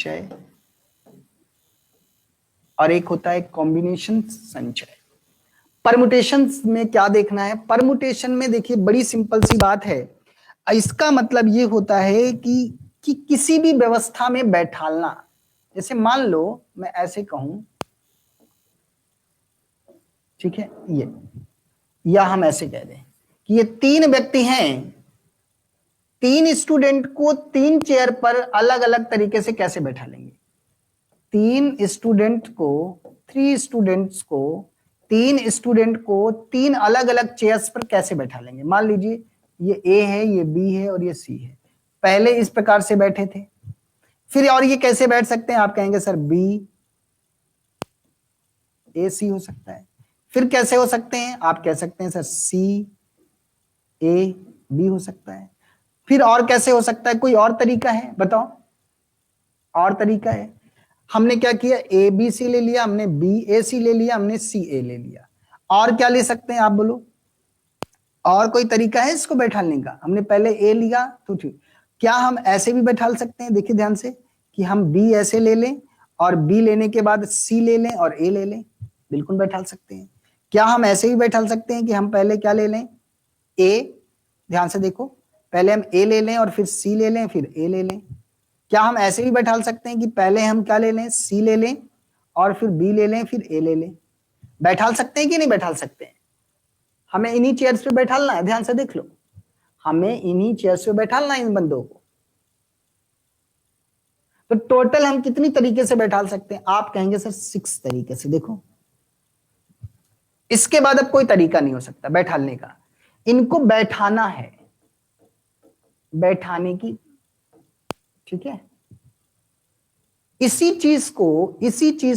संचय और एक होता है कॉम्बिनेशन संचय। परमुटेशन में क्या देखना है? परमुटेशन में देखिए बड़ी सिंपल सी बात है। इसका मतलब ये होता है कि किसी भी व्यवस्था में बैठालना। जैसे मान लो मैं ऐसे कहूं, ठीक है, ये, या हम ऐसे कह दें कि ये तीन व्यक्ति हैं, तीन स्टूडेंट को तीन चेयर पर अलग अलग तरीके से कैसे बैठा लेंगे? थ्री स्टूडेंट्स को तीन अलग अलग चेयर्स पर कैसे बैठा लेंगे? मान लीजिए ये ए है, ये बी है और ये सी है। पहले इस प्रकार से बैठे थे, फिर और ये कैसे बैठ सकते हैं? आप कहेंगे सर बी ए सी हो सकता है। फिर कैसे हो सकते हैं? आप कह सकते हैं सर सी ए बी हो सकता है। फिर और कैसे हो सकता है? कोई और तरीका है? बताओ, और तरीका है? हमने क्या किया? ए बी सी ले लिया, हमने बी ए सी ले लिया, हमने सी ए ले लिया। और क्या ले सकते हैं आप बोलो? और कोई तरीका है इसको बैठाने का? हमने पहले ए लिया तो ठीक, क्या हम ऐसे भी बैठा सकते हैं? देखिए ध्यान से कि हम बी ऐसे ले लें और बी लेने के बाद सी ले लें और ए ले लें, बिल्कुल बैठा सकते हैं। क्या हम ऐसे भी बैठा सकते हैं कि हम पहले क्या ले लें? ए, ध्यान से देखो, पहले हम ए ले लें और फिर सी ले लें, फिर ए ले लें। क्या हम ऐसे भी बैठा सकते हैं कि पहले हम क्या ले लें? सी ले लें और फिर बी ले लें, फिर ए ले लें? बैठा सकते हैं कि नहीं बैठा सकते हैं? हमें इन्हीं चेयर्स पे बैठालना है, ध्यान से देख लो, हमें इन्हीं चेयर्स पे बैठालना है इन बंदों को। तो टोटल हम कितनी तरीके से बैठा सकते हैं? आप कहेंगे सर 6 तरीके से। देखो, इसके बाद अब कोई तरीका नहीं हो सकता बैठाने का, इनको बैठाना है, बैठाने की, ठीक है। इसी चीज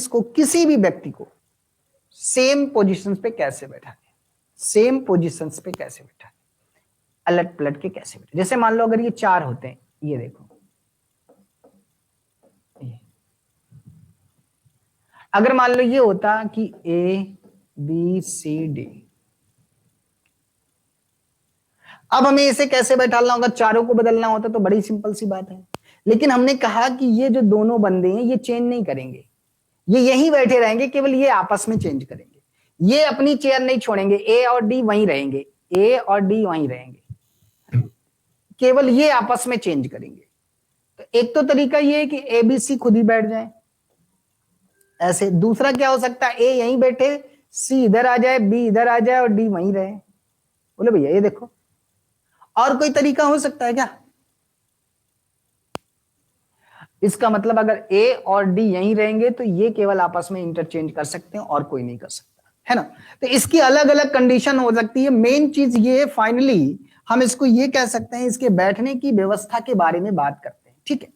को किसी भी व्यक्ति को सेम पोजीशंस पे कैसे बैठाने, सेम पोजीशंस पे कैसे बैठाने, अलट पलट के कैसे बैठे। जैसे मान लो अगर ये 4 होते हैं, ये देखो, अगर मान लो ये होता कि ए बी सी डी, अब हमें इसे कैसे बैठाना होगा? चारों को बदलना होता तो बड़ी सिंपल सी बात है, लेकिन हमने कहा कि ये जो दोनों बंदे हैं ये चेंज नहीं करेंगे, ये यहीं बैठे रहेंगे, केवल ये आपस में चेंज करेंगे, ये अपनी चेयर नहीं छोड़ेंगे, ए और डी वहीं रहेंगे, ए और डी वहीं रहेंगे, केवल ये आपस में चेंज करेंगे। तो एक तो तरीका ये है कि ए बी सी खुद ही बैठ जाए ऐसे। दूसरा क्या हो सकता है? ए यहीं बैठे, सी इधर आ जाए, बी इधर आ जाए और डी वहीं रहे। बोले भैया ये देखो, और कोई तरीका हो सकता है क्या? इसका मतलब अगर ए और डी यहीं रहेंगे तो ये केवल आपस में इंटरचेंज कर सकते हैं और कोई नहीं कर सकता, है ना। तो इसकी अलग अलग कंडीशन हो सकती है। मेन चीज ये है, फाइनली हम इसको ये कह सकते हैं, इसके बैठने की व्यवस्था के बारे में बात करते हैं, ठीक है।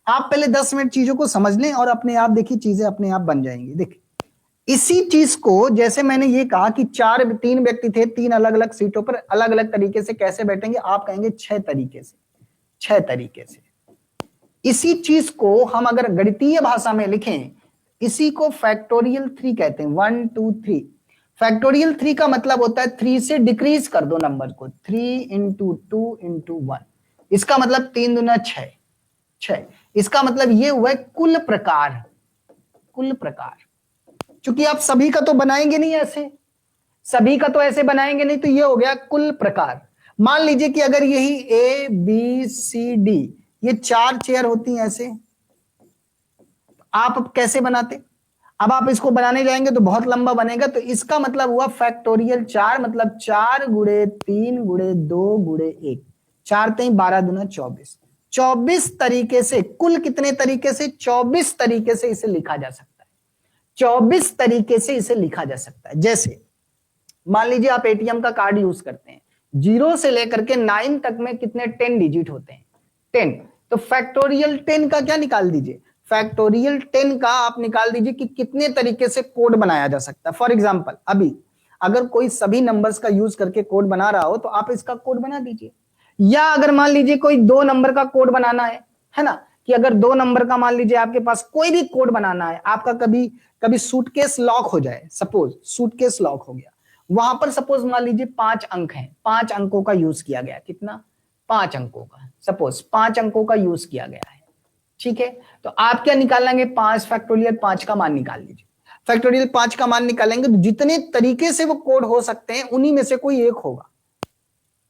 आप पहले 10 मिनट चीजों को समझ लें और अपने आप देखिए चीजें अपने आप बन जाएंगी। देखिए इसी चीज को, जैसे मैंने ये कहा कि 3 व्यक्ति थे, 3 अलग अलग सीटों पर अलग अलग तरीके से कैसे बैठेंगे, आप कहेंगे 6 तरीके से, 6 तरीके से। इसी चीज को हम अगर गणितीय भाषा में लिखें, इसी को फैक्टोरियल 3 कहते हैं। 1 2 3, फैक्टोरियल 3 का मतलब होता है 3 से डिक्रीज कर दो नंबर को, 3 इंटू 2 इंटू 1, इसका मतलब 3 दूना 6, 6। इसका मतलब ये हुआ कुल प्रकार, कुल प्रकार। चूंकि आप सभी का तो बनाएंगे नहीं ऐसे, सभी का तो ऐसे बनाएंगे नहीं, तो ये हो गया कुल प्रकार। मान लीजिए कि अगर यही ए बी सी डी ये 4 चेयर होती हैं ऐसे, आप कैसे बनाते? अब आप इसको बनाने जाएंगे तो बहुत लंबा बनेगा, तो इसका मतलब हुआ फैक्टोरियल 4, मतलब 4 गुणे 3 गुणे 2 गुणे 1, 4 3 12 दूना 24, 24 तरीके से, कुल कितने तरीके से? 24 तरीके से इसे लिखा जा सकता है, 24 तरीके से इसे लिखा जा सकता है। जैसे मान लीजिए आप एटीएम का कार्ड यूज करते हैं, 0 से लेकर के 9 तक में कितने 10 डिजिट होते हैं? 10। तो फैक्टोरियल 10 का क्या निकाल दीजिए, फैक्टोरियल 10 का आप निकाल दीजिए कि कितने तरीके से कोड बनाया जा सकता है। फॉर एग्जांपल अभी अगर कोई सभी नंबर्स का यूज करके कोड बना रहा हो तो आप इसका कोड बना दीजिए, या अगर मान लीजिए कोई 2 नंबर का कोड बनाना है ना, कि अगर 2 नंबर का मान लीजिए आपके पास कोई भी कोड बनाना है, आपका कभी कभी सूटकेस लॉक हो जाए, सपोज सूटकेस लॉक हो गया, वहां पर सपोज मान लीजिए 5 अंक हैं, 5 अंकों का यूज किया गया, कितना? 5 अंकों का, सपोज 5 अंकों का यूज किया गया है। ठीक है, तो आप क्या निकालेंगे, 5 फैक्टोरियल 5 का मान निकाल लीजिए। फैक्टोरियल 5 का मान निकालेंगे तो जितने तरीके से वो कोड हो सकते हैं उन्हीं में से कोई एक होगा,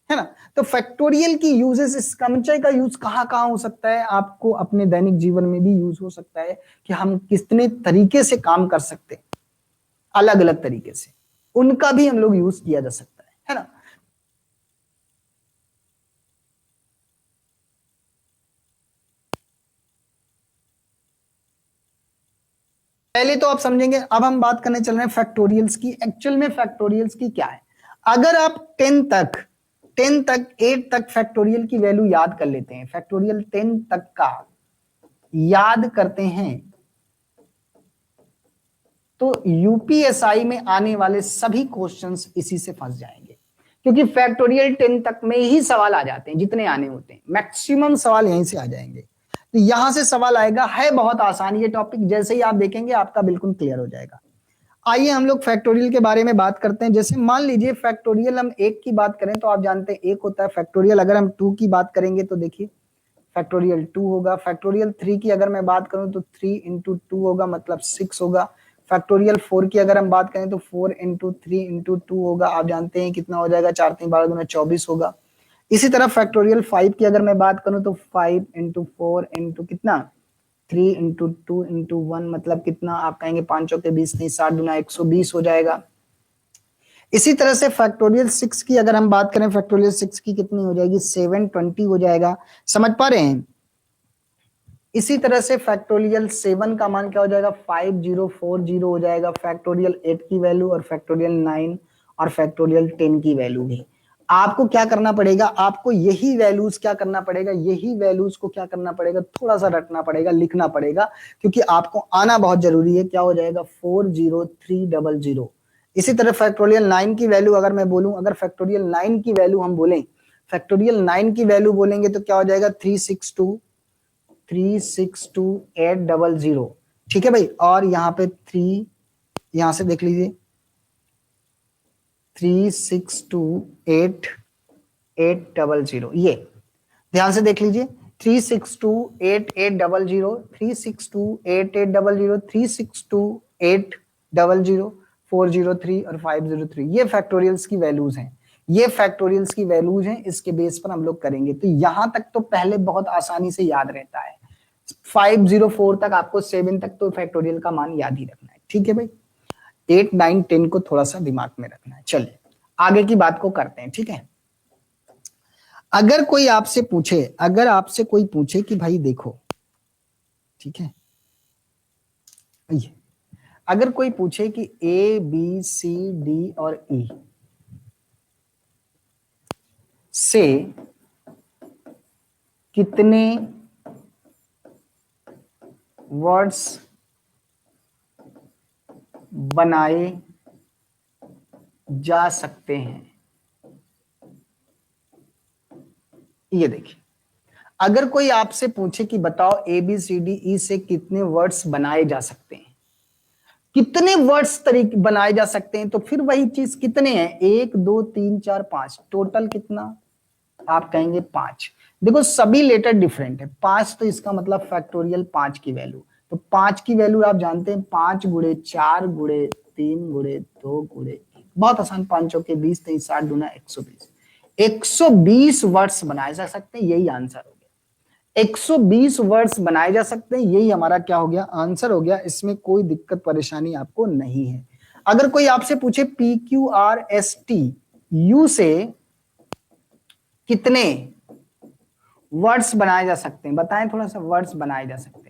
है ना। तो फैक्टोरियल की यूजेस, इस क्रमचय का यूज कहां कहां हो सकता है, आपको अपने दैनिक जीवन में भी यूज हो सकता है कि हम कितने तरीके से काम कर सकते हैं, अलग अलग तरीके से, उनका भी हम लोग यूज किया जा सकता है ना। पहले तो आप समझेंगे, अब हम बात करने चल रहे हैं फैक्टोरियल्स की। एक्चुअल में फैक्टोरियल्स की क्या है, अगर आप 10 तक 8 तक फैक्टोरियल की वैल्यू याद कर लेते हैं, फैक्टोरियल 10 तक का याद करते हैं, तो यूपीएसआई में आने वाले सभी क्वेश्चंस इसी से फंस जाएंगे, क्योंकि फैक्टोरियल 10 तक में ही सवाल आ जाते हैं, जितने आने होते हैं मैक्सिमम सवाल यहीं से आ जाएंगे। तो यहां से सवाल आएगा, है बहुत आसान ये टॉपिक, जैसे ही आप देखेंगे आपका बिल्कुल क्लियर हो जाएगा। आइए हम लोग फैक्टोरियल के बारे में बात करते हैं। जैसे मान लीजिए फैक्टोरियल हम एक की बात करें तो आप जानते हैं एक होता है फैक्टोरियल। अगर हम 2 की बात करेंगे तो देखिए फैक्टोरियल 2 होगा। फैक्टोरियल 3 की अगर मैं बात करूं तो 3 इंटू 2 होगा, मतलब 6 होगा। फैक्टोरियल 4 की अगर हम बात करें तो 4 इंटू 3 इंटू 2 होगा, आप जानते हैं कितना हो जाएगा, 4 3 12 24 होगा। इसी तरह फैक्टोरियल 5 की अगर मैं बात करूं तो 5 इंटू 4 इंटू कितना 3 इंटू 2 इंटू 1, मतलब कितना, आप कहेंगे 5 चौके 20 नहीं, 7 गुना 120 हो जाएगा। इसी तरह से फैक्टोरियल 6 की अगर हम बात करें, फैक्टोरियल 6 की कितनी हो जाएगी, 720 हो जाएगा। समझ पा रहे हैं। इसी तरह से फैक्टोरियल 7 का मान क्या हो जाएगा, 5040 हो जाएगा। फैक्टोरियल 8 की वैल्यू और फैक्टोरियल 9 और फैक्टोरियल 10 की वैल्यू भी। आपको क्या करना पड़ेगा, आपको यही वैल्यूज क्या करना पड़ेगा, यही वैल्यूज को क्या करना पड़ेगा, थोड़ा सा रटना पड़ेगा, लिखना पड़ेगा, क्योंकि आपको आना बहुत जरूरी है। क्या हो जाएगा, 40300। इसी तरह फैक्टोरियल 9 की वैल्यू अगर मैं बोलूं, अगर फैक्टोरियल 9 की वैल्यू हम बोलें, फैक्टोरियल 9 की वैल्यू बोलेंगे तो क्या हो जाएगा, 362 800। ठीक है भाई, और यहाँ पे 3, यहां से देख लीजिए 3628800, ये ध्यान से देख लीजिए, 3628800, 3628800, 3628000, 403 और 503, ये फैक्टोरियल्स की वैल्यूज हैं। ये फैक्टोरियल्स की वैल्यूज हैं, इसके बेस पर हम लोग करेंगे। तो यहां तक तो पहले बहुत आसानी से याद रहता है, 504 तक आपको 7 तक तो फैक्टोरियल का मान याद ही रखना है। ठीक है भाई, 8 9 10 को थोड़ा सा दिमाग में रखना है। चलिए आगे की बात को करते हैं। ठीक है, अगर कोई आपसे पूछे, अगर आपसे कोई पूछे कि भाई देखो, ठीक है, ये अगर कोई पूछे कि ए बी सी डी और ई से कितने वर्ड्स बनाए जा सकते हैं, ये देखिए, अगर कोई आपसे पूछे कि बताओ A B C D E से कितने वर्ड्स बनाए जा सकते हैं, कितने वर्ड्स तरीके बनाए जा सकते हैं, तो फिर वही चीज कितने हैं, 1 2 3 4 5, टोटल कितना, आप कहेंगे 5। देखो सभी लेटर डिफरेंट है, 5 तो इसका मतलब फैक्टोरियल 5 की वैल्यू, तो 5 की वैल्यू आप जानते हैं 5 गुणे 4 गुणे 3 गुणे 2 गुणे 1, बहुत आसान, 5 चौके 20 नहीं, 60 गुना 120, 120 वर्ड्स बनाए जा सकते हैं, यही आंसर हो गया। 120 वर्ड्स बनाए जा सकते हैं, यही हमारा क्या हो गया, आंसर हो गया। इसमें कोई दिक्कत परेशानी आपको नहीं है। अगर कोई आपसे पूछे P Q R S T U से कितने वर्ड्स बनाए जा सकते हैं, बताएं थोड़ा सा, वर्ड्स बनाए जा सकते हैं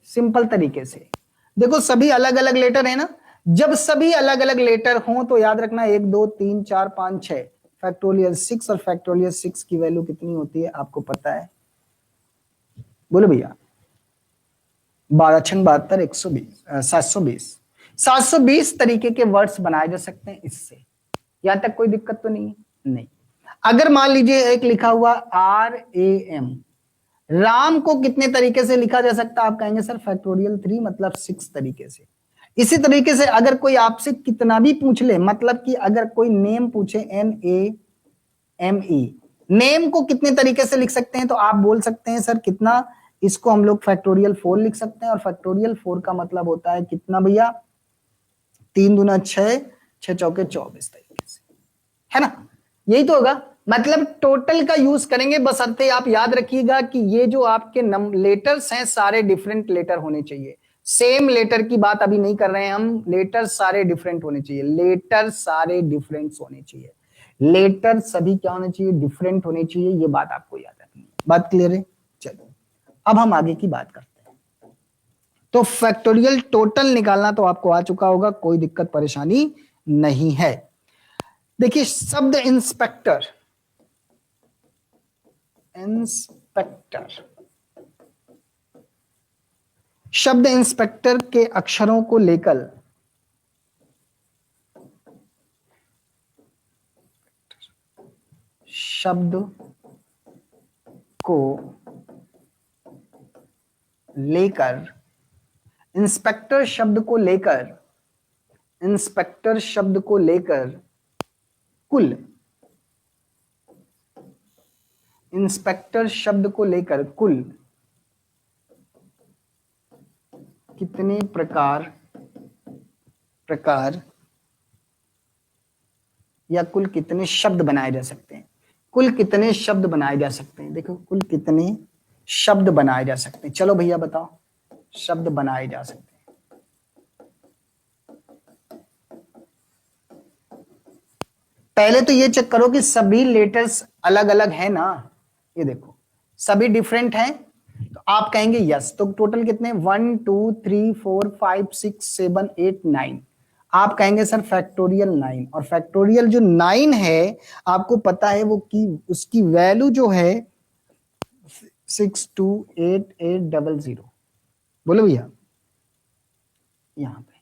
सिंपल तरीके से। देखो सभी अलग अलग लेटर है ना, जब सभी अलग अलग लेटर हों तो याद रखना 1 2 3 4 5 6, फैक्टोरियल 6, और फैक्टोरियल 6 की वैल्यू कितनी होती है आपको पता है, बोलो भैया, 12 छंग 72 120 720, 720 तरीके के वर्ड्स बनाए जा सकते हैं इससे। यहां तक कोई दिक्कत तो नहीं, नहीं। अगर मान लीजिए एक लिखा हुआ RAM, राम को कितने तरीके से लिखा जा सकता है, आप कहेंगे सर फैक्टोरियल 3 मतलब 6 तरीके से। इसी तरीके से अगर कोई आपसे कितना भी पूछ ले, मतलब कि अगर कोई नेम पूछे NAME, नेम को कितने तरीके से लिख सकते हैं, तो आप बोल सकते हैं सर कितना, इसको हम लोग फैक्टोरियल 4 लिख सकते हैं, और फैक्टोरियल 4 का मतलब होता है कितना भैया, 3 दूना 6, 6 चौके 24 तरीके से, है ना, यही तो होगा। मतलब टोटल का यूज करेंगे, बशर्ते आप याद रखिएगा कि ये जो आपके लेटर्स हैं सारे डिफरेंट लेटर होने चाहिए। सेम लेटर की बात अभी नहीं कर रहे हैं हम, लेटर सारे डिफरेंट होने चाहिए, लेटर सारे डिफरेंट होने चाहिए, लेटर सभी क्या होने चाहिए, डिफरेंट होने चाहिए, ये बात आपको याद रखनी है। बात क्लियर है? चलो अब हम आगे की बात करते हैं। तो फैक्टोरियल टोटल निकालना तो आपको आ चुका होगा, कोई दिक्कत परेशानी नहीं है। देखिए शब्द इंस्पेक्टर, इंस्पेक्टर, शब्द इंस्पेक्टर के अक्षरों को लेकर शब्द को लेकर, इंस्पेक्टर शब्द को लेकर, इंस्पेक्टर शब्द को लेकर कुल, इंस्पेक्टर शब्द को लेकर कुल कितने प्रकार या कुल कितने शब्द बनाए जा सकते हैं, कुल कितने शब्द बनाए जा सकते हैं, देखो कुल कितने शब्द बनाए जा सकते हैं। चलो भैया बताओ, शब्द बनाए जा सकते हैं। पहले तो ये चेक करो कि सभी लेटर्स अलग अलग है ना, ये देखो सभी डिफरेंट हैं, तो आप कहेंगे यस। तो टोटल कितने, 1 2 3 4 5 6 7 8 9, आप कहेंगे सर फैक्टोरियल 9, और फैक्टोरियल जो 9 है आपको पता है वो की उसकी वैल्यू जो है 628800, बोलो भैया यहां पे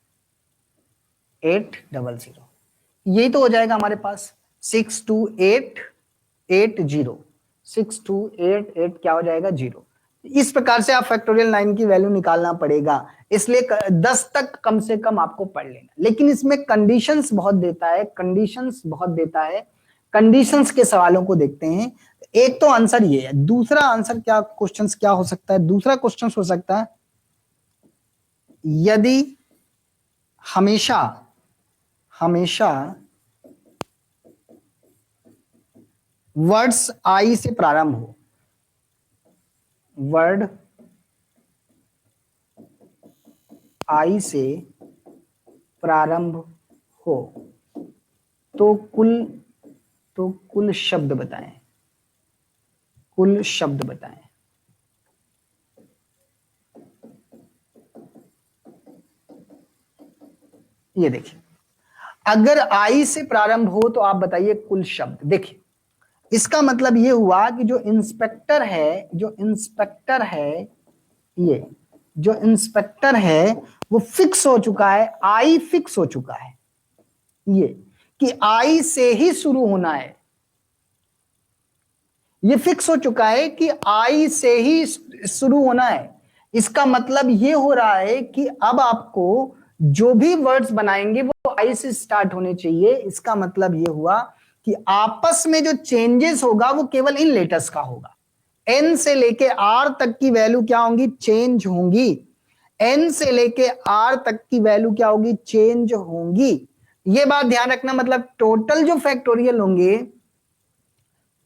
800, यही तो हो जाएगा हमारे पास 62880, 6288 क्या हो जाएगा, 0। इस प्रकार से आप फैक्टोरियल 9 की वैल्यू निकालना पड़ेगा, इसलिए 10 तक कम से कम आपको पढ़ लेना। लेकिन इसमें कंडीशंस बहुत देता है, कंडीशंस बहुत देता है, कंडीशंस के सवालों को देखते हैं। एक तो आंसर ये है, दूसरा आंसर क्या, क्वेश्चंस क्या हो सकता है, दूसरा क्वेश्चन हो सकता है यदि हमेशा हमेशा वर्ड्स आई से प्रारंभ हो, वर्ड आई से प्रारंभ हो, तो कुल शब्द बताएं, कुल शब्द बताएं। ये देखिए, अगर आई से प्रारंभ हो तो आप बताइए कुल शब्द। देखिए इसका मतलब ये हुआ कि जो इंस्पेक्टर है, जो इंस्पेक्टर है, ये जो इंस्पेक्टर है वो फिक्स हो चुका है, आई फिक्स हो चुका है, ये कि आई से ही शुरू होना है, ये फिक्स हो चुका है कि आई से ही शुरू होना है। इसका मतलब ये हो रहा है कि अब आपको जो भी वर्ड्स बनाएंगे वो आई से स्टार्ट होने चाहिए। इसका मतलब ये हुआ कि आपस में जो चेंजेस होगा वो केवल इन लेटर्स का होगा। एन से लेके आर तक की वैल्यू क्या होंगी, चेंज होंगी। एन से लेके आर तक की वैल्यू क्या होगी, चेंज होंगी। ये बात ध्यान रखना, मतलब टोटल जो फैक्टोरियल होंगे,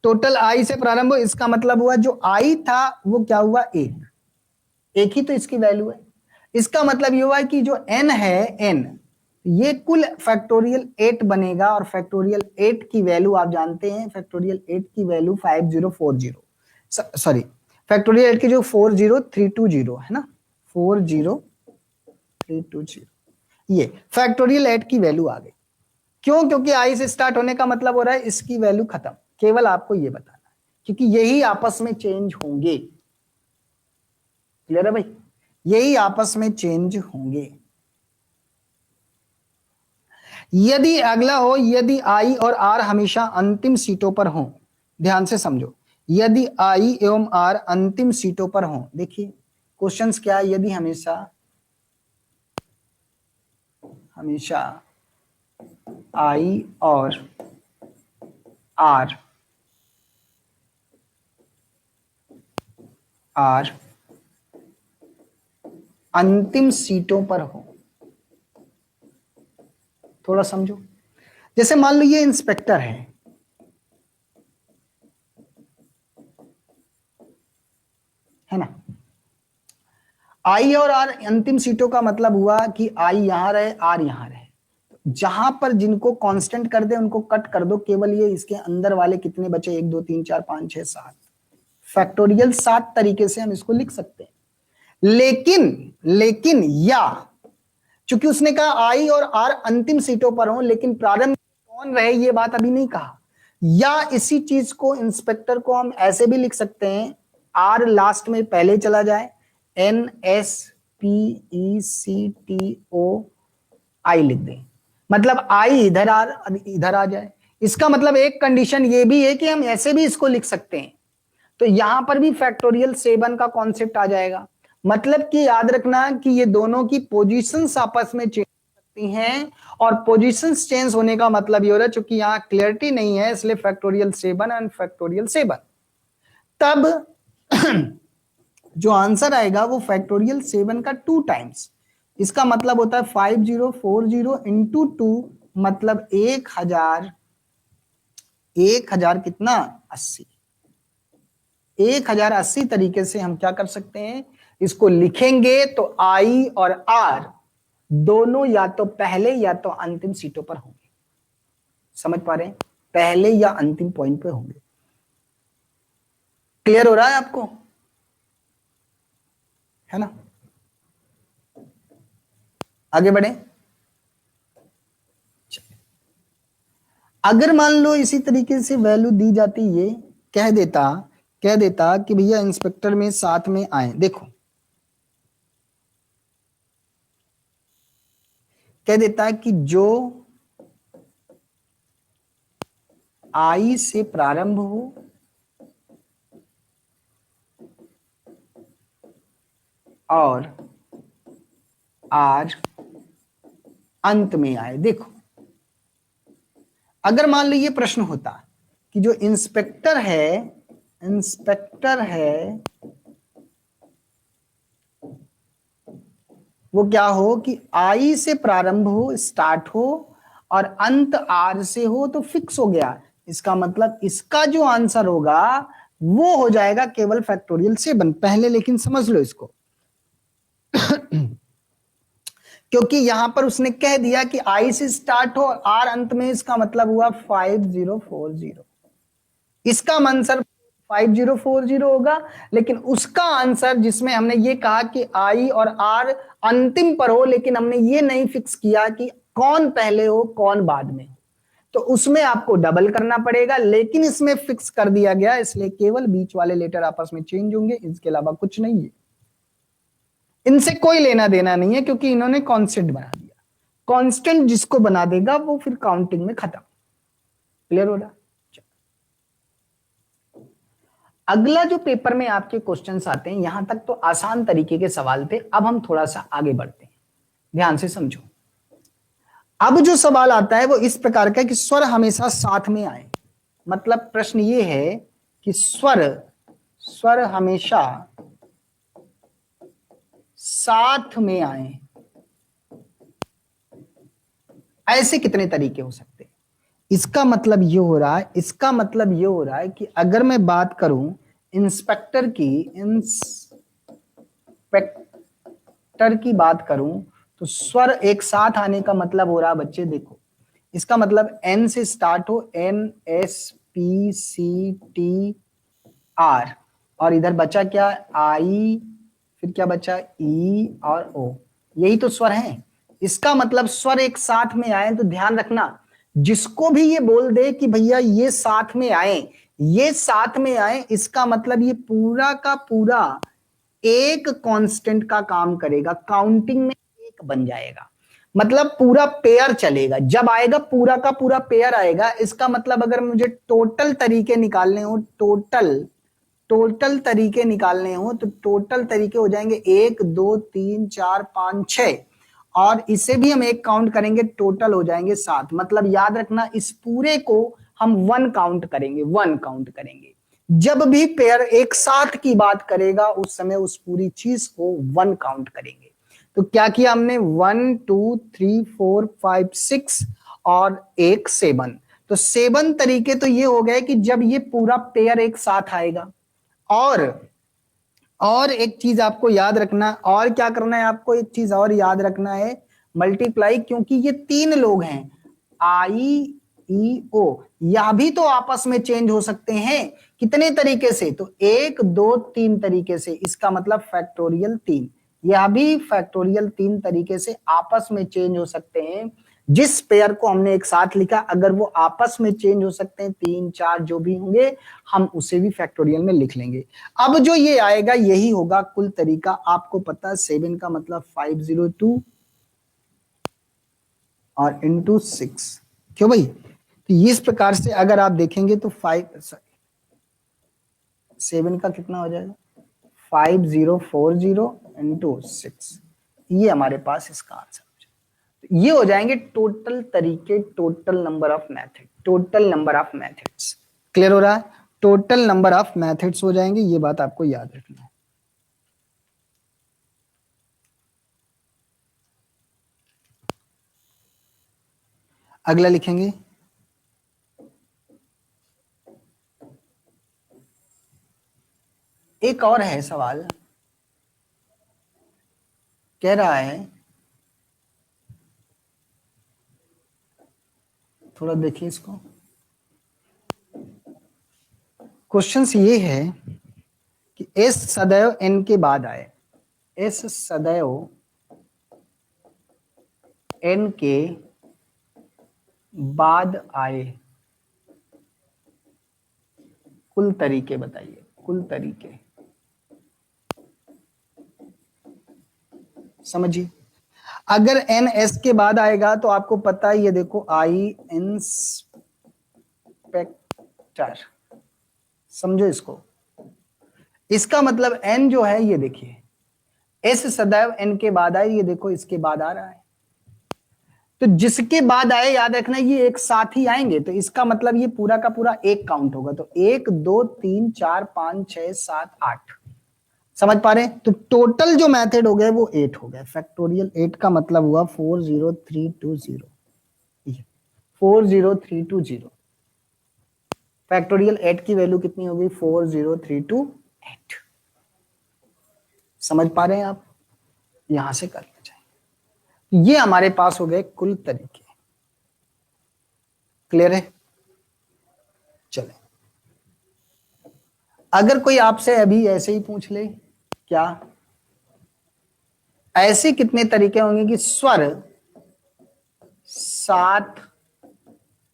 टोटल आई से प्रारंभ हो, इसका मतलब हुआ जो आई था वो क्या हुआ, एक, एक ही तो इसकी वैल्यू है। इसका मतलब ये हुआ कि जो एन है, एन ये कुल फैक्टोरियल 8 बनेगा, और फैक्टोरियल 8 की वैल्यू आप जानते हैं, फैक्टोरियल 8 की वैल्यू 5040, सॉरी फैक्टोरियल 8 की जो 40320 है ना, 40320, ये फैक्टोरियल 8 की वैल्यू आ गई। क्यों, क्योंकि आई से स्टार्ट होने का मतलब हो रहा है इसकी वैल्यू खत्म, केवल आपको ये बताना है, क्योंकि यही आपस में चेंज होंगे। क्लियर है भाई, यही आपस में चेंज होंगे। यदि अगला हो, यदि आई और आर हमेशा अंतिम सीटों पर हो, ध्यान से समझो, यदि आई एवं आर अंतिम सीटों पर हो। देखिए क्वेश्चंस क्या है, यदि हमेशा हमेशा आई और आर आर अंतिम सीटों पर हो। थोड़ा समझो, जैसे मान लो ये इंस्पेक्टर है ना। आई और आर अंतिम सीटों का मतलब हुआ कि आई यहां रहे, आर यहां रहे। जहां पर जिनको कांस्टेंट कर दे उनको कट कर दो, केवल ये इसके अंदर वाले कितने बचे, 1 2 3 4 5 6 7 फैक्टोरियल 7 तरीके से हम इसको लिख सकते हैं। लेकिन या चूंकि उसने कहा आई और आर अंतिम सीटों पर हो, लेकिन प्रारंभ कौन रहे ये बात अभी नहीं कहा। या इसी चीज को इंस्पेक्टर को हम ऐसे भी लिख सकते हैं, आर लास्ट में पहले चला जाए, NSPECTOI लिख दें, मतलब आई इधर आ जाए। इसका मतलब एक कंडीशन ये भी है कि हम ऐसे भी इसको लिख सकते हैं, तो यहां पर भी फैक्टोरियल 7 का कॉन्सेप्ट आ जाएगा। मतलब कि याद रखना कि ये दोनों की पोजीशंस आपस में चेंज सकती हैं, और पोजीशंस चेंज होने का मतलब ये हो रहा है, चूंकि यहां क्लियरिटी नहीं है इसलिए फैक्टोरियल 7 एंड फैक्टोरियल 7, तब जो आंसर आएगा वो फैक्टोरियल 7 का 2 टाइम्स। इसका मतलब होता है 5040 इंटू 2, मतलब 1000 कितना 80। 1080 तरीके से हम क्या कर सकते हैं, इसको लिखेंगे तो आई और आर दोनों या तो पहले या तो अंतिम सीटों पर होंगे। समझ पा रहे हैं, पहले या अंतिम पॉइंट पे होंगे। क्लियर हो रहा है आपको, है ना। आगे बढ़े। अगर मान लो इसी तरीके से वैल्यू दी जाती, ये कह देता कि भैया इंस्पेक्टर में साथ में आए। देखो कह देता है कि जो आई से प्रारंभ हो और आर अंत में आए। देखो अगर मान लो ये प्रश्न होता कि जो इंस्पेक्टर है वो क्या हो कि आई से प्रारंभ हो, स्टार्ट हो, और अंत आर से हो, तो फिक्स हो गया। इसका मतलब इसका जो आंसर होगा वो हो जाएगा केवल फैक्टोरियल 7 पहले। लेकिन समझ लो इसको क्योंकि यहां पर उसने कह दिया कि आई से स्टार्ट हो और आर अंत में, इसका मतलब हुआ 5040। इसका आंसर 5040 होगा, लेकिन उसका आंसर जिसमें हमने ये कहा कि आई और आर अंतिम पर हो, लेकिन हमने ये नहीं फिक्स किया कि कौन पहले हो कौन बाद में, तो उसमें आपको डबल करना पड़ेगा। लेकिन इसमें फिक्स कर दिया गया, इसलिए केवल बीच वाले लेटर आपस में चेंज होंगे, इसके अलावा कुछ नहीं है। इनसे कोई लेना देना नहीं है, क्योंकि इन्होंने कांस्टेंट बना दिया। कांस्टेंट जिसको बना देगा वो फिर काउंटिंग में खत्म। क्लियर हो रहा। अगला जो पेपर में आपके क्वेश्चंस आते हैं, यहां तक तो आसान तरीके के सवाल थे। अब हम थोड़ा सा आगे बढ़ते हैं, ध्यान से समझो। अब जो सवाल आता है वो इस प्रकार का कि स्वर हमेशा साथ में आए। मतलब प्रश्न ये है कि स्वर हमेशा साथ में आए, ऐसे कितने तरीके हो सकते हैं। इसका मतलब ये हो रहा है कि अगर मैं बात करूं इंस्पेक्टर की बात करूं, तो स्वर एक साथ आने का मतलब हो रहा है बच्चे, देखो इसका मतलब एन से स्टार्ट हो, NSPCTR, और इधर बचा क्या, आई, फिर क्या बचा, ई और ओ, यही तो स्वर है। इसका मतलब स्वर एक साथ में आए, तो ध्यान रखना जिसको भी ये बोल दे कि भैया ये साथ में आए, इसका मतलब ये पूरा का पूरा एक कांस्टेंट का काम करेगा, काउंटिंग में एक बन जाएगा, मतलब पूरा पेयर चलेगा। जब आएगा पूरा का पूरा पेयर आएगा, इसका मतलब अगर मुझे टोटल तरीके निकालने हो, टोटल तरीके निकालने हो, तो टोटल तरीके हो जाएंगे 1 2 3 4 5 6, और इसे भी हम एक काउंट करेंगे, टोटल हो जाएंगे 7। मतलब याद रखना इस पूरे को हम 1 काउंट करेंगे। जब भी पेयर एक साथ की बात करेगा उस समय उस पूरी चीज को 1 काउंट करेंगे। तो क्या किया हमने, 1 2 3 4 5 6 और एक 7। तो 7 तरीके तो ये हो गए कि जब ये पूरा पेयर एक साथ आएगा। और एक चीज आपको याद रखना, और क्या करना है आपको, एक चीज और याद रखना है, मल्टीप्लाई, क्योंकि ये 3 लोग हैं, आई ई ओ, यह भी तो आपस में चेंज हो सकते हैं। कितने तरीके से, तो 1 2 3 तरीके से। इसका मतलब फैक्टोरियल 3, यह भी फैक्टोरियल 3 तरीके से आपस में चेंज हो सकते हैं। जिस पेयर को हमने एक साथ लिखा, अगर वो आपस में चेंज हो सकते हैं 3 4 जो भी होंगे, हम उसे भी फैक्टोरियल में लिख लेंगे। अब जो ये आएगा यही होगा कुल तरीका। आपको पता है 7 का मतलब 502 और इंटू 6, क्यों भाई? तो इस प्रकार से अगर आप देखेंगे तो 7 का कितना हो जाएगा, 5040 इंटू 6, ये हमारे पास इसका आंसर हो जाएगा। ये हो जाएंगे टोटल तरीके, total number of method, total number of methods. Clear हो रहा है? टोटल नंबर ऑफ मेथड्स हो जाएंगे, ये बात आपको याद रखना है। अगला लिखेंगे, एक और है सवाल, कह रहा है, थोड़ा देखिए इसको। क्वेश्चन ये है कि एस सदैव एन के बाद आए, एस सदैव एन के बाद आए, कुल तरीके बताइए, कुल तरीके समझिए। अगर एन एस के बाद आएगा तो आपको पता है, ये देखो, आई इंस्पेक्टर, समझो इसको। इसका मतलब एन जो है, ये देखिए, एस सदैव एन के बाद आए, ये देखो इसके बाद आ रहा है। तो जिसके बाद आए, याद रखना ये एक साथ ही आएंगे, तो इसका मतलब ये पूरा का पूरा एक काउंट होगा। तो 1 2 3 4 5 6 7 8, समझ पा रहे हैं? तो टोटल जो मेथड हो गए वो 8 हो गए। फैक्टोरियल 8 का मतलब हुआ 40320, 40320। फैक्टोरियल 8 की वैल्यू कितनी होगी, 40328। समझ पा रहे हैं आप? यहां से करना चाहिए। ये हमारे पास हो गए कुल तरीके। क्लियर है? चले, अगर कोई आपसे अभी ऐसे ही पूछ ले, क्या ऐसे कितने तरीके होंगे कि स्वर साथ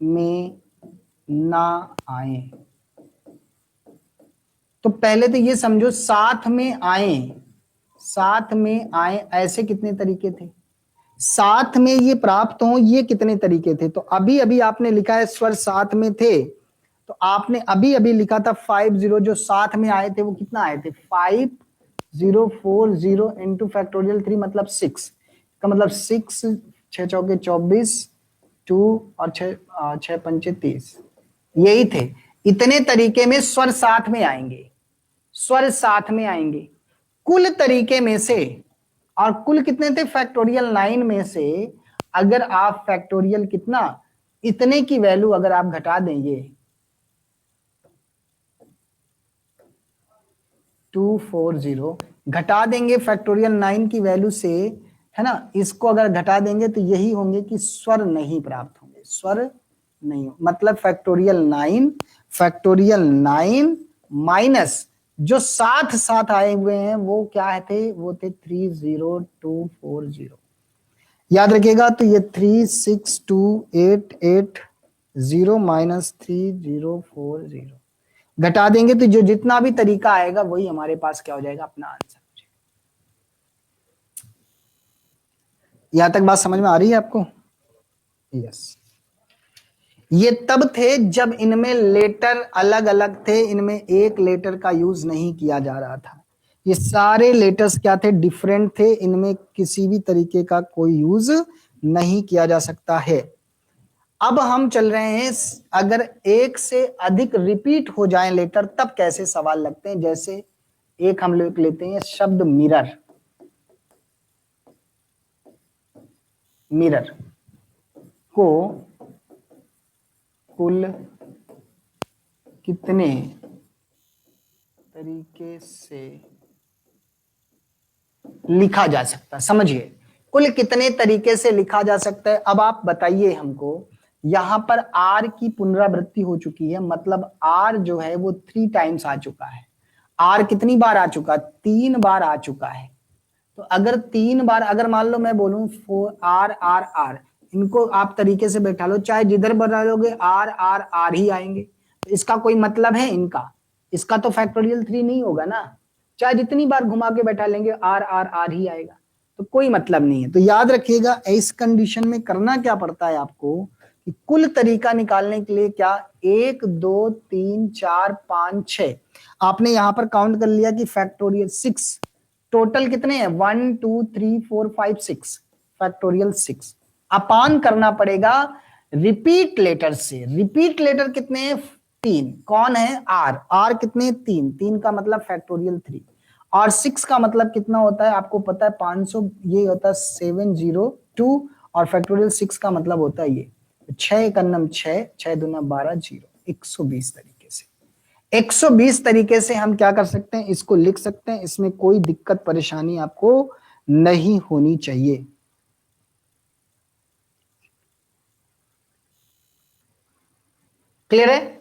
में ना आए? तो पहले तो ये समझो, साथ में आए, साथ में आए, ऐसे कितने तरीके थे? साथ में ये प्राप्त हो, ये कितने तरीके थे? तो अभी अभी आपने लिखा है स्वर साथ में थे, तो आपने अभी अभी लिखा था 50, जो साथ में आए थे वो कितना आए थे, 5040 इंटू फैक्टोरियल 3 मतलब 6 का मतलब 6 6 चौके 24, 2 और 6 पंचे 30, यही थे। इतने तरीके में स्वर साथ में आएंगे, स्वर साथ में आएंगे कुल तरीके में से। और कुल कितने थे, फैक्टोरियल 9 में से अगर आप फैक्टोरियल कितना, इतने की वैल्यू अगर आप घटा देंगे 240, घटा देंगे फैक्टोरियल 9 की वैल्यू से, है ना, इसको अगर घटा देंगे तो यही होंगे कि स्वर नहीं प्राप्त होंगे, स्वर नहीं हो, मतलब फैक्टोरियल 9 माइनस जो साथ साथ आए हुए हैं वो क्या थे, वो थे 30240। याद रखिएगा, तो ये 36288 माइनस 3040 घटा देंगे तो जो जितना भी तरीका आएगा वही हमारे पास क्या हो जाएगा, अपना आंसर हो जाएगा। यहां तक बात समझ में आ रही है आपको? यस। ये तब थे जब इनमें लेटर अलग अलग थे, इनमें एक लेटर का यूज नहीं किया जा रहा था। ये सारे लेटर्स क्या थे, डिफरेंट थे, इनमें किसी भी तरीके का कोई यूज नहीं किया जा सकता है। अब हम चल रहे हैं, अगर एक से अधिक रिपीट हो जाए लेटर तब कैसे सवाल लगते हैं। जैसे एक हम लोग लेते हैं शब्द मिरर। मिरर को कुल कितने तरीके से लिखा जा सकता है, समझिए कुल कितने तरीके से लिखा जा सकता है। अब आप बताइए हमको, यहां पर आर की पुनरावृत्ति हो चुकी है, मतलब आर जो है वो 3 टाइम्स आ चुका है। आर कितनी बार आ चुका? 3 बार आ चुका है। तो अगर 3 बार, अगर मान लो मैं बोलूं फोर आर आर आर, इनको आप तरीके से बैठा लो, चाहे जिधर बना लोगे आर आर आर ही आएंगे। तो इसका कोई मतलब है इनका? इसका तो फैक्टोरियल 3 नहीं होगा ना। चाहे जितनी बार घुमा के बैठा लेंगे आर आर आर ही आएगा, तो कोई मतलब नहीं है। तो याद रखिएगा इस कंडीशन में करना क्या पड़ता है आपको कि कुल तरीका निकालने के लिए क्या, 1 2 3 4 5 6 आपने यहां पर काउंट कर लिया कि फैक्टोरियल 6, टोटल कितने हैं 1 2 3 4 5 6, फैक्टोरियल 6 अपान करना पड़ेगा रिपीट लेटर से। रिपीट लेटर कितने हैं? 3। कौन है? आर। आर कितने? 3। 3 का मतलब फैक्टोरियल 3। और 6 का मतलब कितना होता है आपको पता है? 500, ये होता है 702। और फैक्टोरियल 6 का मतलब होता है ये 6 एक अन्नम 6, 6 दूना 12, 0, 120 तरीके से। 120 तरीके से हम क्या कर सकते हैं, इसको लिख सकते हैं। इसमें कोई दिक्कत परेशानी आपको नहीं होनी चाहिए। क्लियर है?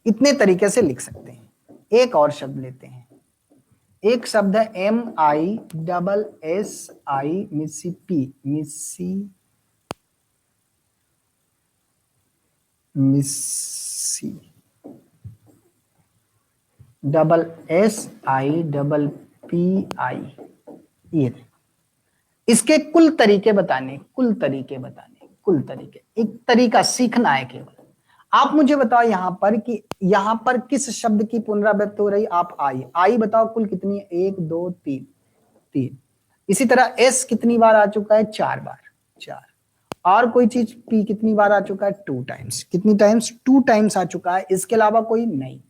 इतने तरीके से लिख सकते हैं। एक और शब्द लेते हैं। एक शब्द है MISSI, मिसिपी। मिस्सी SSI ये इसके कुल तरीके बताने, कुल तरीके बताने, कुल तरीके, एक तरीका सीखना है केवल। आप मुझे बताओ यहां पर कि यहां पर किस शब्द की पुनरावृत्ति हो रही? आप आई, आई बताओ कुल कितनी है? 1 2 3, 3। इसी तरह एस कितनी बार आ चुका है? 4 बार, 4। और कोई चीज पी कितनी बार आ चुका है? 2 टाइम्स। कितनी टाइम्स? 2 टाइम्स आ चुका है, इसके अलावा कोई नहीं।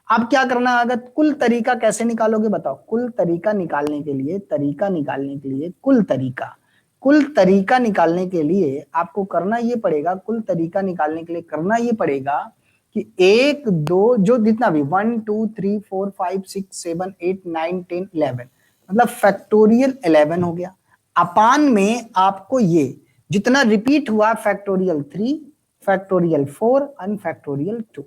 अब क्या करना है, अगर कुल तरीका कैसे निकालोगे बताओ? कुल तरीका निकालने के लिए, तरीका निकालने के लिए, कुल तरीका, कुल तरीका निकालने के लिए आपको करना ये पड़ेगा, कुल तरीका निकालने के लिए करना ये पड़ेगा कि 1 2 जो जितना भी 1 2 3 4 5 6 7 8 9 10 11, मतलब फैक्टोरियल 11 हो गया। अपान में आपको ये जितना रिपीट हुआ फैक्टोरियल 3, फैक्टोरियल 4 एंड फैक्टोरियल 2,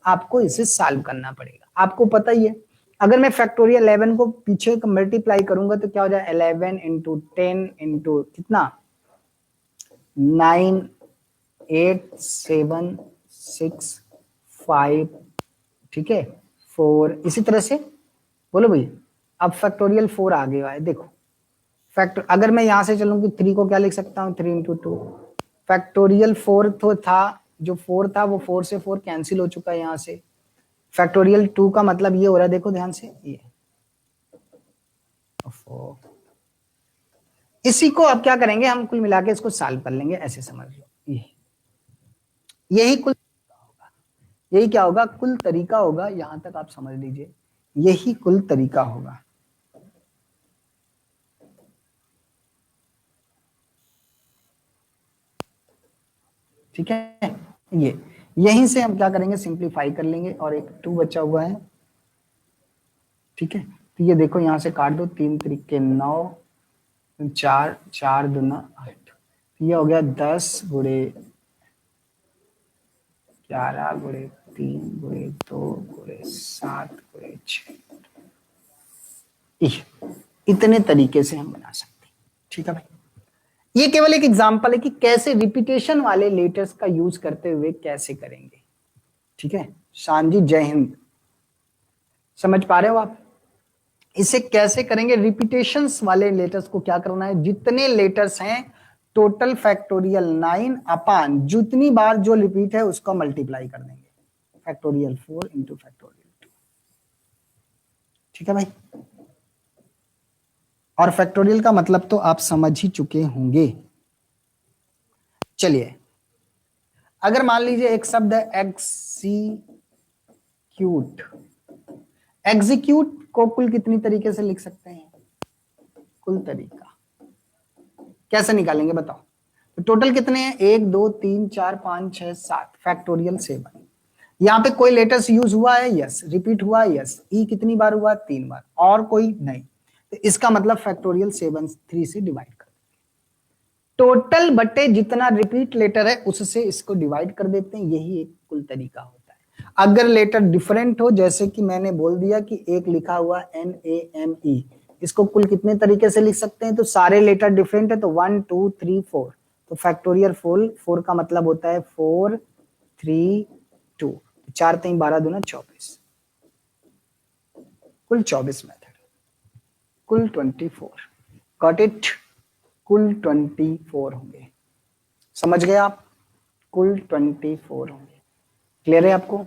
आपको इसे सॉल्व करना पड़ेगा। आपको पता ही है, अगर मैं फैक्टोरियल 11 को पीछे मल्टीप्लाई करूंगा तो क्या हो जाए? 11 इंटू 10 इंटू कितना? 9 8 7 6 5, ठीक है, 4, इसी तरह से बोलो भैया। अब फैक्टोरियल 4 आ गया है, देखो फैक्टर, अगर मैं यहां से चलूं कि 3 को क्या लिख सकता हूं? 3 इंटू 2। फैक्टोरियल 4 तो था, जो 4 था वो 4 से 4 कैंसिल हो चुका है यहां से। फैक्टोरियल 2 का मतलब ये हो रहा है, देखो ध्यान से, ये इसी को अब क्या करेंगे हम, कुल मिला के इसको सॉल्व कर लेंगे, ऐसे समझ लो। यही कुल होगा, यही क्या होगा? कुल तरीका होगा। यहां तक आप समझ लीजिए, यही कुल तरीका होगा। ठीक है, ये यहीं से हम क्या करेंगे, सिंप्लीफाई कर लेंगे, और एक 2 बचा हुआ है। ठीक है, तो ये देखो यहां से काट दो, 3 तरीके 9, 4 4 दूना 8, ये हो गया 10 गुणे 11 गुणे 3 गुणे 2 गुणे 7 गुणे 6, इतने तरीके से हम बना सकते हैं। ठीक है भाई, ये केवल एक एग्जांपल है कि कैसे रिपीटेशन वाले लेटर्स का यूज करते हुए कैसे करेंगे। ठीक है, शान जी जय हिंद। समझ पा रहे हो आप? इसे कैसे करेंगे? रिपीटेशंस वाले लेटर्स को क्या करना है, जितने लेटर्स हैं टोटल फैक्टोरियल 9 अपान जितनी बार जो रिपीट है उसको मल्टीप्लाई कर देंगे, फैक्टोरियल 4 इंटू फैक्टोरियल 2। ठीक है भाई, और फैक्टोरियल का मतलब तो आप समझ ही चुके होंगे। चलिए अगर मान लीजिए एक शब्द है एग्जीक्यूट को कुल कितनी तरीके से लिख सकते हैं? कुल तरीका कैसे निकालेंगे बताओ? तो टोटल कितने हैं? 1 2 3 4 5 6 7 फैक्टोरियल 7। यहाँ पे कोई लेटर्स यूज हुआ है? यस। रिपीट हुआ है? यस। ई कितनी बार हुआ? 3 बार। और कोई नहीं, तो इसका मतलब फैक्टोरियल 7 3 से डिवाइड कर, टोटल बटे जितना रिपीट लेटर है उससे इसको डिवाइड कर देते हैं। यही एक कुल तरीका होता है। अगर लेटर डिफरेंट हो, जैसे कि मैंने बोल दिया कि एक लिखा हुआ NAME, इसको कुल कितने तरीके से लिख सकते हैं? तो सारे लेटर डिफरेंट है तो 1 2 3 4, तो फैक्टोरियल 4 का मतलब होता है 4 3 2, 4 3 12 दूना 24, कुल 24 मेथड, कुल 24। Got it? कुल 24 होंगे। समझ गए आप? कुल 24 होंगे। क्लियर है आपको?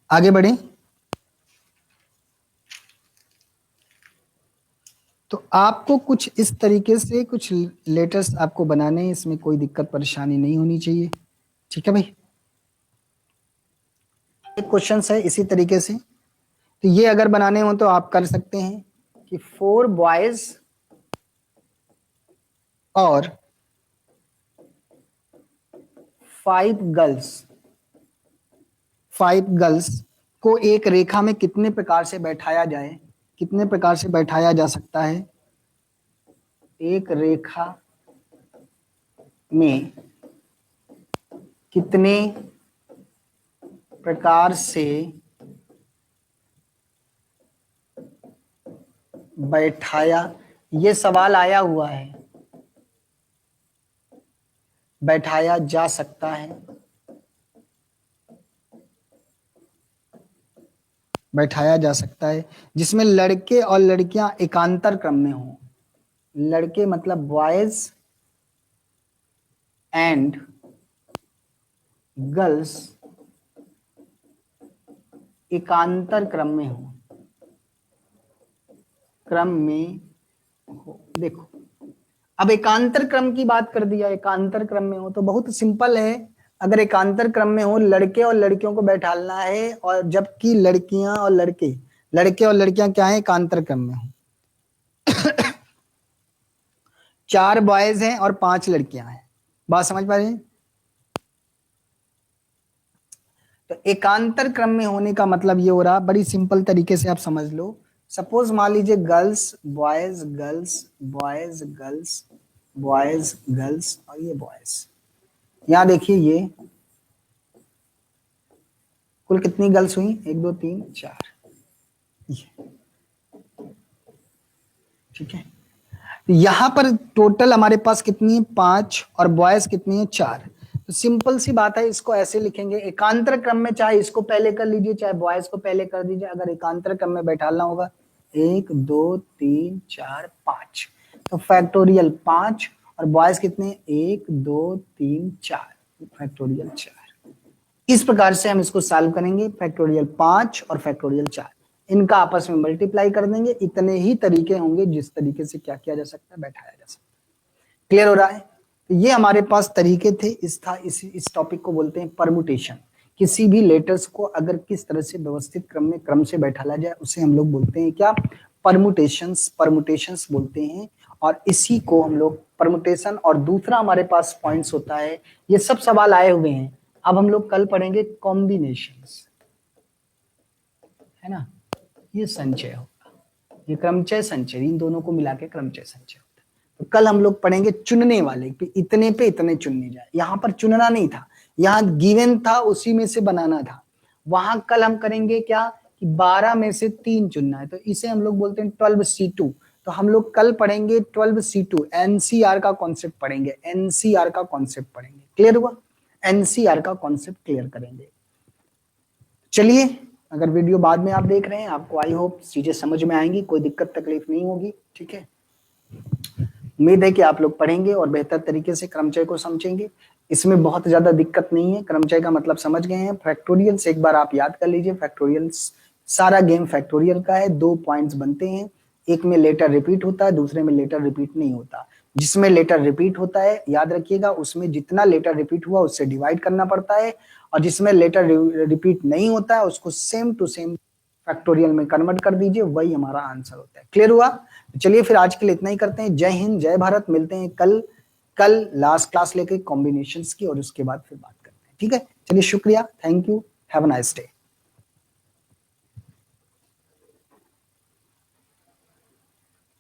आगे बढ़े। तो आपको कुछ इस तरीके से कुछ लेटर्स आपको बनाने हैं, इसमें कोई दिक्कत परेशानी नहीं होनी चाहिए। ठीक है भाई? एक क्वेश्चन है इसी तरीके से, तो ये अगर बनाने हो तो आप कर सकते हैं कि 4 बॉयज और 5 गर्ल्स, 5 गर्ल्स को एक रेखा में कितने प्रकार से बैठाया जाए, कितने प्रकार से बैठाया जा सकता है? एक रेखा में कितने प्रकार से बैठाया, ये सवाल आया हुआ है, बैठाया जा सकता है, बैठाया जा सकता है, जिसमें लड़के और लड़कियां एकांतर क्रम में हों। लड़के मतलब बॉयज एंड गर्ल्स एकांतर क्रम में हो, क्रम में हो। देखो, अब एकांतर क्रम की बात कर दिया, एकांतर क्रम में हो तो बहुत सिंपल है। अगर एकांतर क्रम में हो, लड़के और लड़कियों को बैठाना है, और जबकि लड़कियां और लड़के, लड़के और लड़कियां क्या है? एकांतर क्रम में हो। 4 बॉयज हैं और 5 लड़कियां हैं। बात समझ पा रहे हैं? तो एकांतर क्रम में होने का मतलब ये हो रहा, बड़ी सिंपल तरीके से आप समझ लो। सपोज मान लीजिए girls boys girls boys girls boys girls और ये बॉयज। यहां देखिए ये कुल कितनी गर्ल्स हुई? 1 2 3 4, ठीक है। यहां पर टोटल हमारे पास कितनी है? 5, और बॉयज कितनी है? 4। तो सिंपल सी बात है, इसको ऐसे लिखेंगे एकांतर क्रम में, चाहे इसको पहले कर लीजिए चाहे बॉयज को पहले कर दीजिए। अगर एकांतर क्रम में बैठाना होगा 1 2 3 4 5, तो फैक्टोरियल 5, और बॉयज कितने? 1 2 3 4, फैक्टोरियल 4। इस प्रकार से हम इसको सॉल्व करेंगे। फैक्टोरियल 5 और फैक्टोरियल 4, इनका आपस में मल्टीप्लाई कर देंगे। इतने ही तरीके होंगे जिस तरीके से क्या किया जा सकता है? बैठाया जा सकता है। क्लियर हो रहा है? तो ये हमारे पास तरीके थे। इस टॉपिक को बोलते हैं परमुटेशन। किसी भी लेटर्स को अगर किस तरह से व्यवस्थित क्रम में क्रम से बैठाया जाए उसे हम लोग बोलते हैं क्या? परमुटेशंस, परमुटेशंस बोलते हैं। और इसी को हम लोग परमुटेशन, और दूसरा हमारे पास पॉइंट्स होता है, ये सब सवाल आए हुए हैं। अब हम लोग कल पढ़ेंगे कॉम्बिनेशंस, है ना? ये संचय होगा, ये क्रमचय संचय, इन दोनों को मिला के क्रमचय संचय होता है। तो कल हम लोग पढ़ेंगे चुनने वाले पे इतने चुनने जाए। यहां पर चुनना नहीं था, यहां गिवन था, उसी में से बनाना था। वहां कल हम करेंगे क्या कि 12 में से 3 चुनना है, तो इसे हम लोग बोलते हैं 12C2। तो हम लोग कल पढ़ेंगे 12C2, एनसीआर का कॉन्सेप्ट पढ़ेंगे, एनसीआर का कॉन्सेप्ट पढ़ेंगे। क्लियर हुआ? एनसीआर का कॉन्सेप्ट क्लियर करेंगे। चलिए, अगर वीडियो बाद में आप देख रहे हैं, आपको आई होप चीजें समझ में आएंगी, कोई दिक्कत तकलीफ नहीं होगी। ठीक है, उम्मीद है कि आप लोग पढ़ेंगे और बेहतर तरीके से क्रमचय को समझेंगे। इसमें बहुत ज्यादा दिक्कत नहीं है, क्रमचय का मतलब समझ गए हैं। फैक्टोरियल से एक बार आप याद कर लीजिए, फैक्टोरियल सारा गेम फैक्टोरियल का है। 2 पॉइंट्स बनते हैं, एक में लेटर रिपीट होता है, दूसरे में लेटर रिपीट नहीं होता। जिसमें लेटर रिपीट होता है याद रखिएगा, उसमें जितना लेटर रिपीट हुआ उससे डिवाइड करना पड़ता है, और जिसमें लेटर रिपीट नहीं होता है उसको सेम टू सेम फैक्टोरियल में कन्वर्ट कर दीजिए, वही हमारा आंसर होता है। क्लियर हुआ? तो चलिए फिर आज के लिए इतना ही करते हैं। जय हिंद, जय भारत। मिलते हैं कल लास्ट क्लास लेके कॉम्बिनेशंस की, और उसके बाद फिर बात करते हैं। ठीक है, चलिए शुक्रिया, thank you, have a nice day.